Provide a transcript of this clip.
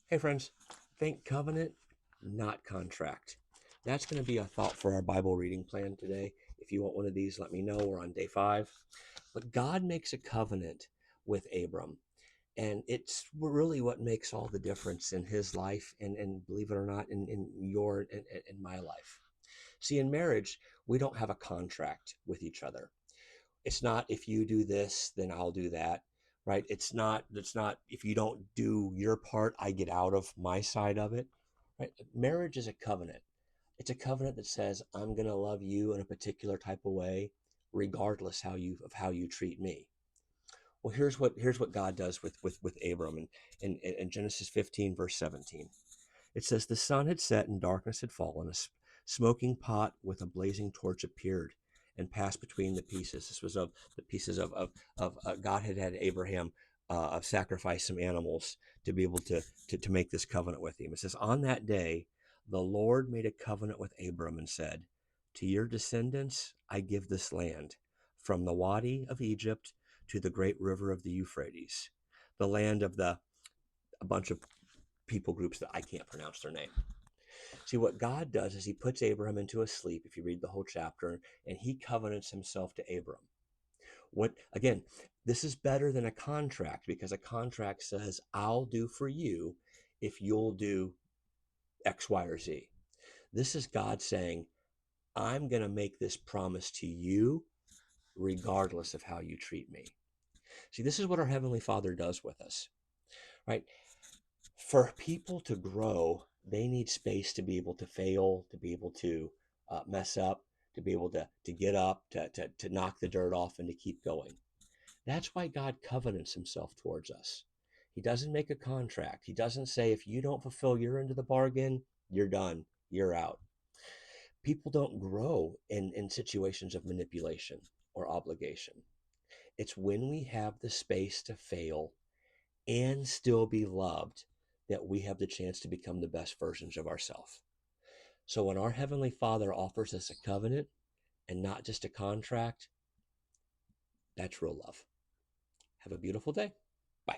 Hey friends, think covenant, not contract. That's going to be a thought for our Bible reading plan today. If you want one of these, let me know. We're on day 5. But God makes a covenant with Abram, and it's really what makes all the difference in his life and believe it or not, in your and my life. See, in marriage, we don't have a contract with each other. It's not if you do this, then I'll do that, right? It's not if you don't do your part, I get out of my side of it, right? Marriage is a covenant. It's a covenant that says I'm going to love you in a particular type of way, regardless how you treat me. Well, here's what God does with Abram in Genesis 15 verse 17. It says, the sun had set and darkness had fallen. A smoking pot with a blazing torch appeared and passed between the pieces. This was of the pieces of God had Abraham sacrifice some animals to be able to make this covenant with him. It says, on that day, the Lord made a covenant with Abram and said, to your descendants, I give this land, from the Wadi of Egypt to the great river of the Euphrates, the land of a bunch of people groups that I can't pronounce their name. See, what God does is he puts Abraham into a sleep, if you read the whole chapter, and he covenants himself to Abram. What, again, this is better than a contract because a contract says, I'll do for you if you'll do X, Y, or Z. This is God saying, I'm going to make this promise to you regardless of how you treat me. See, this is what our Heavenly Father does with us, right? For people to grow, they need space to be able to fail, to be able to mess up, to be able to get up, to knock the dirt off, and to keep going. That's why God covenants himself towards us. He doesn't make a contract. He doesn't say, if you don't fulfill your end of the bargain, you're done, you're out. People don't grow in situations of manipulation or obligation. It's when we have the space to fail and still be loved that we have the chance to become the best versions of ourselves. So when our Heavenly Father offers us a covenant and not just a contract, that's real love. Have a beautiful day. Bye.